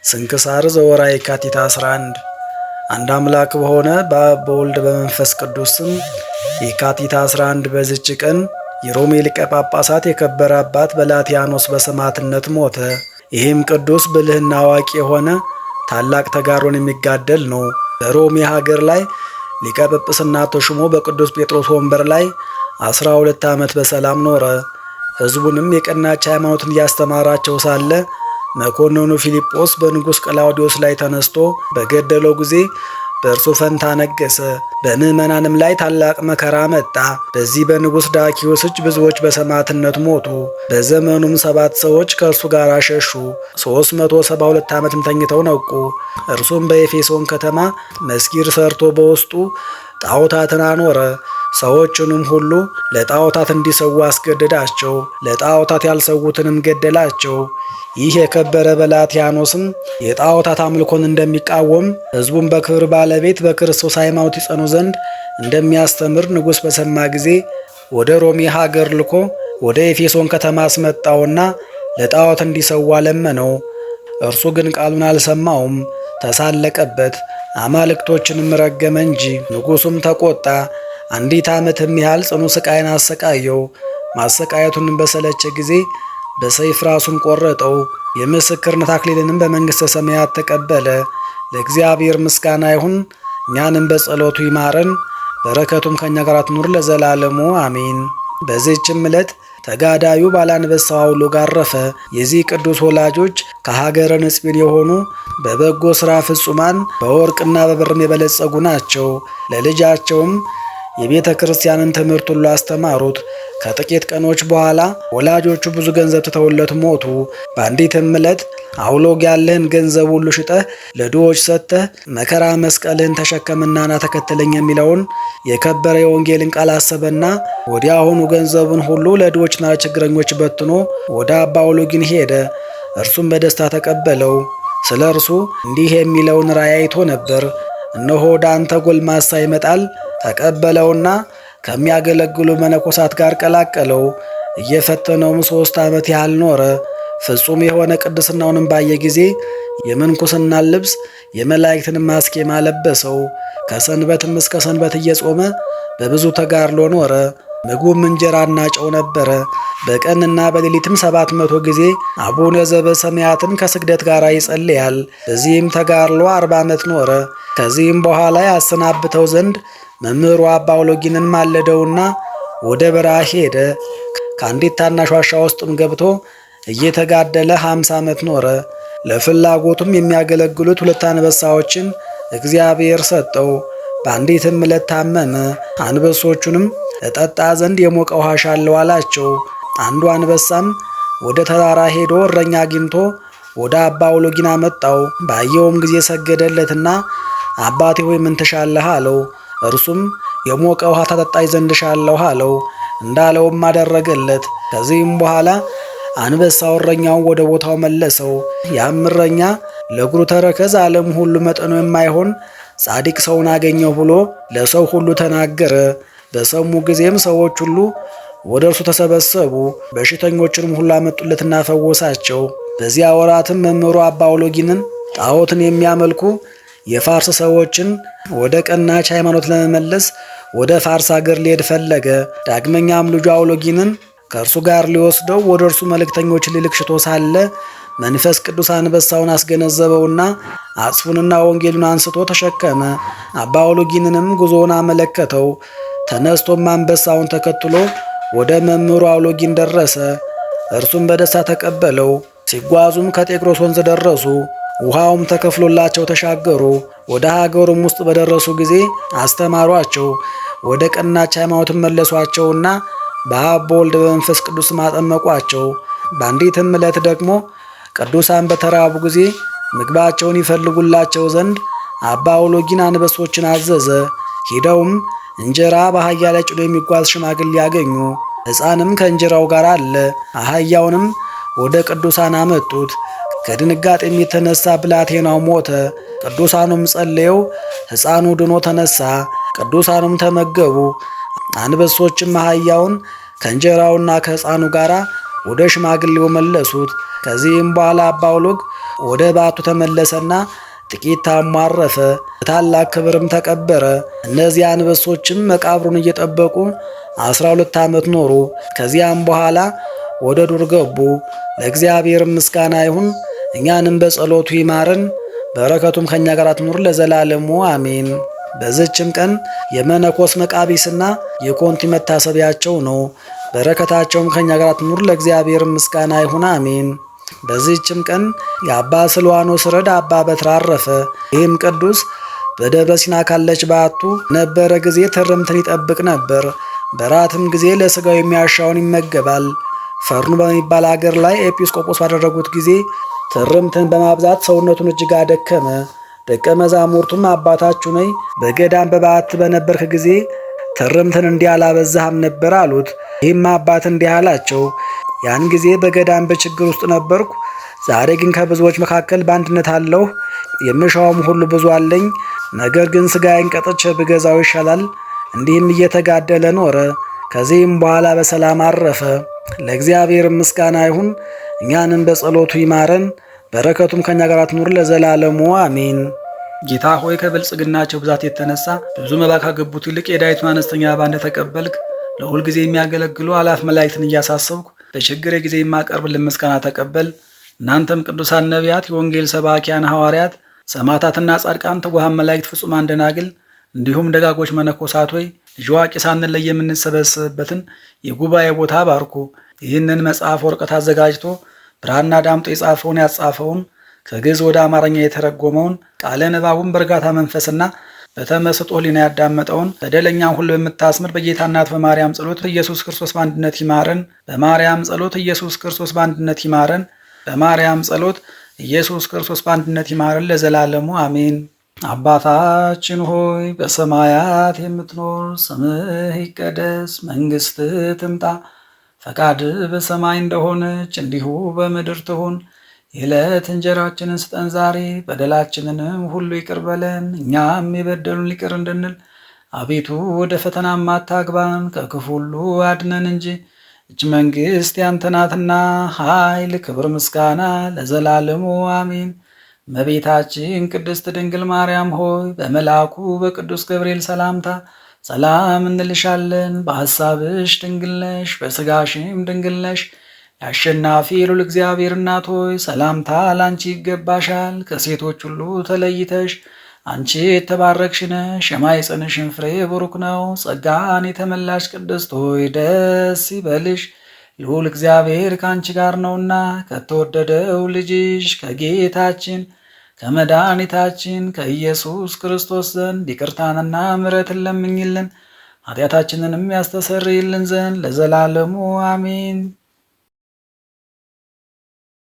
ስንክሳር ዘወርኃ የካቲት 11 አንድ አምላክ በሆነ በአብ በወልድ በመንፈስ ቅዱስ ስም የካቲት 11 በዚች ቀን የሮሜ ሊቀ ጳጳሳት የከበረ አባት በላትያኖስ በሰማዕትነት ሞተ። ይህም ቅዱስ ብልህና አዋቂ የሆነ ታላቅ ተጋድሎን የሚጋደል ነው። በሮሜ ሀገር ላይ ሊቀ ጵጵስና ተሾሞ በቅዱስ ጴጥሮስ ወንበር ላይ 12 ዓመት በሰላም ኖረ። ሕዝቡንም የቀናች ሃይማኖትን እያስተማራቸው ሳለ መኮንኑ ፊልጶስ በንጉሥ ቀላውዲዮስ ላይ ተነስቶ በገደለው ጊዜ በእርሱ ፈንታ ነገሰ። በምዕመናንም ላይ ታላቅ መከራ መጣ። በዚህ በንጉሥ ዳኪዎስ እጅ ብዙዎች በሰማዕትነት ሞቱ። በዘመኑም 7 ሰዎች ከእርሱ ጋር ሸሹ። 372 ዓመትም ተኝተው ነቁ። እርሱም በኤፌሶን ከተማ መስጊድ ሰርቶ በውስጡ ጣዖታትን አኖረ። ሰዎችንም ሁሉ ለጣዖታት እንዲሰዉ አስገደዳቸው። ለጣዖታት ያልሰዉትንም ገደላቸው። ይህ የከበረ በላትያኖስም የጣዖታት አምልኮን እንደሚቃወም ሕዝቡን በክብር ባለቤት በክርስቶስ ሃይማኖት ይጸኑ ዘንድ እንደሚያስተምር ንጉሥ በሰማ ጊዜ ወደ ሮሜ ሀገር ልኮ ወደ ኤፌሶን ከተማ አስመጣውና ለጣዖት እንዲሰዋ ለመነው። እርሱ ግን ቃሉን አልሰማውም፣ ተሳለቀበት፣ አማልክቶችንም ረገመ እንጂ። ንጉሡም ተቆጣ። 1 ዓመትም ያህል ጽኑ ስቃይን አሰቃየው። ማሰቃየቱንም በሰለቸ ጊዜ በሰይፍ ራሱን ቆረጠው። የምስክርነት አክሊልንም በመንግሥተ ሰማያት ተቀበለ። ለእግዚአብሔር ምስጋና ይሁን፣ እኛንም በጸሎቱ ይማረን፣ በረከቱም ከእኛ ጋር ትኑር ለዘላለሙ አሜን። በዚህችም ዕለት ተጋዳዩ ባላንበሳው አውሎግ አረፈ። የዚህ ቅዱስ ወላጆች ከሀገረ ንጽቢን የሆኑ በበጎ ሥራ ፍጹማን በወርቅና በብርም የበለጸጉ ናቸው። ለልጃቸውም የቤተ ክርስቲያንን ትምህርት ሁሉ አስተማሩት። ከጥቂት ቀኖች በኋላ ወላጆቹ ብዙ ገንዘብ ትተውለት ሞቱ። በአንዲትም ዕለት አውሎግ ያለህን ገንዘብ ሁሉ ሽጠህ ለድሆች ሰጥተህ መከራ መስቀልህን ተሸከምና ና ተከተለኝ የሚለውን የከበረ የወንጌልን ቃል አሰበና ወዲያውኑ ገንዘቡን ሁሉ ለድሆችና ለችግረኞች በትኖ ወደ አባ አውሎጊን ሄደ። እርሱም በደስታ ተቀበለው። ስለ እርሱ እንዲህ የሚለውን ራእይ አይቶ ነበር። እነሆ ወደ አንተ ጎልማሳ ይመጣል፣ ተቀበለውና ከሚያገለግሉ መነኮሳት ጋር ቀላቀለው። እየፈተነውም 3 ዓመት ያህል ኖረ። ፍጹም የሆነ ቅድስናውንም ባየ ጊዜ የምንኩስናን ልብስ የመላእክትን ማስኬማ ለበሰው። ከሰንበትም እስከ ሰንበት እየጾመ በብዙ ተጋድሎ ኖረ። ምግቡም እንጀራና ጨው ነበረ። በቀንና በሌሊትም 700 ጊዜ አቡነ ዘበሰማያትን ከስግደት ጋር ይጸልያል። በዚህም ተጋድሎ 40 ዓመት ኖረ። ከዚህም በኋላ ያሰናብተው ዘንድ መምህሩ አባ አውሎጊንን ማለደውና ወደ በረሃ ሄደ። ከአንዲት ታናሽ ዋሻ ውስጥም ገብቶ እየተጋደለ 50 ዓመት ኖረ። ለፍላጎቱም የሚያገለግሉት 2 አንበሳዎችን እግዚአብሔር ሰጠው። በአንዲትም ዕለት ታመመ። አንበሶቹንም እጠጣ ዘንድ የሞቀ ውሃ ሻለው አላቸው። አንዱ አንበሳም ወደ ተራራ ሄዶ እረኛ አግኝቶ ወደ አባ አውሎጊን አመጣው። ባየውም ጊዜ ሰገደለትና አባቴ ሆይ ምን ትሻለህ አለው። እርሱም የሞቀ ውሃ ታጠጣኝ ዘንድ ሻለሁ አለው። እንዳለውም አደረገለት። ከዚህም በኋላ አንበሳው እረኛውን ወደ ቦታው መለሰው። ያም እረኛ ለእግሩ ተረከዝ ዓለም ሁሉ መጠኑ የማይሆን ጻድቅ ሰውን አገኘው ብሎ ለሰው ሁሉ ተናገረ። በሰሙ ጊዜም ሰዎች ሁሉ ወደ እርሱ ተሰበሰቡ። በሽተኞችንም ሁሉ አመጡለትና ፈወሳቸው። በዚያ ወራትም መምህሩ አባ አውሎጊንን ጣዖትን የሚያመልኩ የፋርስ ሰዎችን ወደ ቀናች ሃይማኖት ለመመለስ ወደ ፋርስ አገር ሊሄድ ፈለገ። ዳግመኛም ልጁ አውሎጊንን ከእርሱ ጋር ሊወስደው ወደ እርሱ መልእክተኞች ሊልክ ሽቶ ሳለ መንፈስ ቅዱስ አንበሳውን አስገነዘበውና አጽፉንና ወንጌሉን አንስቶ ተሸከመ። አባ አውሎጊንንም ጉዞውን አመለከተው። ተነስቶም አንበሳውን ተከትሎ ወደ መምህሩ አውሎጊን ደረሰ። እርሱም በደስታ ተቀበለው። ሲጓዙም ከጤግሮስ ወንዝ ደረሱ። ውሃውም ተከፍሎላቸው ተሻገሩ። ወደ ሀገሩም ውስጥ በደረሱ ጊዜ አስተማሯቸው። ወደ ቀናች ሃይማኖትም መለሷቸውና በአብ በወልድ በመንፈስ ቅዱስ አጠመቋቸው። በአንዲትም ዕለት ደግሞ ቅዱሳን በተራቡ ጊዜ ምግባቸውን ይፈልጉላቸው ዘንድ አባ አውሎጊን አንበሶችን አዘዘ። ሂደውም እንጀራ በአህያ ላይ ጭኖ የሚጓዝ ሽማግሌ ያገኙ። ሕፃንም ከእንጀራው ጋር አለ። አህያውንም ወደ ቅዱሳን አመጡት። ከድንጋጤም የተነሳ ብላቴናው ሞተ። ቅዱሳኑም ጸልየው ሕፃኑ ድኖ ተነሳ። ቅዱሳኑም ተመገቡ። አንበሶችም አህያውን ከእንጀራውና ከሕፃኑ ጋር ወደ ሽማግሌው መለሱት። ከዚህም በኋላ አባ ውሉግ ወደ ባቱ ተመለሰና ጥቂት ታሞ አረፈ። በታላቅ ክብርም ተቀበረ። እነዚህ አንበሶችም መቃብሩን እየጠበቁ 12 ዓመት ኖሩ። ከዚያም በኋላ ወደ ዱር ገቡ። ለእግዚአብሔር ምስጋና ይሁን፣ እኛንም በጸሎቱ ይማረን፣ በረከቱም ከኛ ጋር ትኑር ለዘላለሙ አሜን። በዚህችም ቀን የመነኮስ መቃቢስና የኮንቲ መታሰቢያቸው ነው። በረከታቸውም ከኛ ጋር ትኑር ለእግዚአብሔር ምስጋና ይሁን አሜን። በዚህችም ቀን የአባ ስልዋኖስ ረድ አባ በትር አረፈ። ይህም ቅዱስ በደብረ ሲና ካለች ባቱ ነበረ ጊዜ ትርምትን ይጠብቅ ነበር። በራትም ጊዜ ለሥጋው የሚያሻውን ይመገባል። ፈርኑ በሚባል አገር ላይ ኤጲስቆጶስ ባደረጉት ጊዜ ትርምትን በማብዛት ሰውነቱን እጅግ አደከመ። ደቀ መዛሙርቱም አባታችሁ ነይ በገዳም በባት በነበርክ ጊዜ ትርምትን እንዲህ አላበዛህም ነበር አሉት። ይህም አባት እንዲህ አላቸው፣ ያን ጊዜ በገዳም በችግር ውስጥ ነበርኩ። ዛሬ ግን ከብዙዎች መካከል በአንድነት አለሁ። የምሻውም ሁሉ ብዙ አለኝ። ነገር ግን ሥጋዬን ቀጥቼ ብገዛው ይሻላል። እንዲህም እየተጋደለ ኖረ። ከዚህም በኋላ በሰላም አረፈ። ለእግዚአብሔር ምስጋና ይሁን፣ እኛንም በጸሎቱ ይማረን፣ በረከቱም ከኛ ጋር ትኑር ለዘላለሙ አሜን። ጌታ ሆይ ከብልጽግናቸው ብዛት የተነሳ ብዙ መባ ካገቡት ይልቅ የዳዊቱን አነስተኛ መባ እንደተቀበልክ ለሁል ጊዜ የሚያገለግሉ አላፍ መላእክትን እያሳሰብኩ በችግሬ ጊዜ የማቀርብልን ምስጋና ተቀበል። እናንተም ቅዱሳን ነቢያት፣ የወንጌል ሰባኪያን ሐዋርያት፣ ሰማዕታትና ጻድቃን፣ ትጉሃን መላእክት፣ ፍጹማን ደናግል እንዲሁም ደጋጎች መነኮሳት ሆይ ልጅ አዋቂ ሳንለይ የምንሰበሰብበትን የጉባኤ ቦታ ባርኩ። ይህንን መጽሐፍ ወረቀት አዘጋጅቶ ብራና ዳምጦ የጻፈውን ያጻፈውን ከግዕዝ ወደ አማርኛ የተረጎመውን ቃለ ንባቡን በእርጋታ መንፈስና በተመስጦ ሕሊና ያዳመጠውን በደለኛን ሁሉ በምታስምር በጌታ እናት በማርያም ጸሎት ኢየሱስ ክርስቶስ በአንድነት ይማረን። በማርያም ጸሎት ኢየሱስ ክርስቶስ በአንድነት ይማረን። በማርያም ጸሎት ኢየሱስ ክርስቶስ በአንድነት ይማረን ለዘላለሙ አሜን። አባታችን ሆይ በሰማያት የምትኖር፣ ስምህ ይቀደስ፣ መንግሥትህ ትምጣ፣ ፈቃድህ በሰማይ እንደሆነች እንዲሁ በምድር ትሁን። የዕለት እንጀራችንን ስጠን ዛሬ፣ በደላችንንም ሁሉ ይቅር በለን እኛም የበደሉን ይቅር እንድንል። አቤቱ ወደ ፈተናም አታግባን፣ ከክፉ ሁሉ አድነን እንጂ እጅ መንግሥት ያንተ ናትና፣ ኃይል፣ ክብር፣ ምስጋና ለዘላለሙ አሜን። እመቤታችን ቅድስት ድንግል ማርያም ሆይ በመልአኩ በቅዱስ ገብርኤል ሰላምታ ሰላም እንልሻለን። በሐሳብሽ ድንግል ነሽ፣ በሥጋሽም ድንግል ነሽ። የአሸናፊ የልዑል እግዚአብሔር እናት ሆይ ሰላምታ ላንቺ ይገባሻል። ከሴቶች ሁሉ ተለይተሽ አንቺ የተባረክሽ ነሽ፣ የማኅፀንሽን ፍሬ ቡሩክ ነው። ጸጋን የተመላሽ ቅድስት ሆይ ደስ ይበልሽ፣ ልዑል እግዚአብሔር ከአንቺ ጋር ነውና ከተወደደው ልጅሽ ከጌታችን ከመድኃኒታችን ከኢየሱስ ክርስቶስ ዘንድ ይቅርታንና ምሕረትን ለምኝልን ኃጢአታችንንም ያስተሰርይልን ዘንድ ለዘላለሙ አሜን።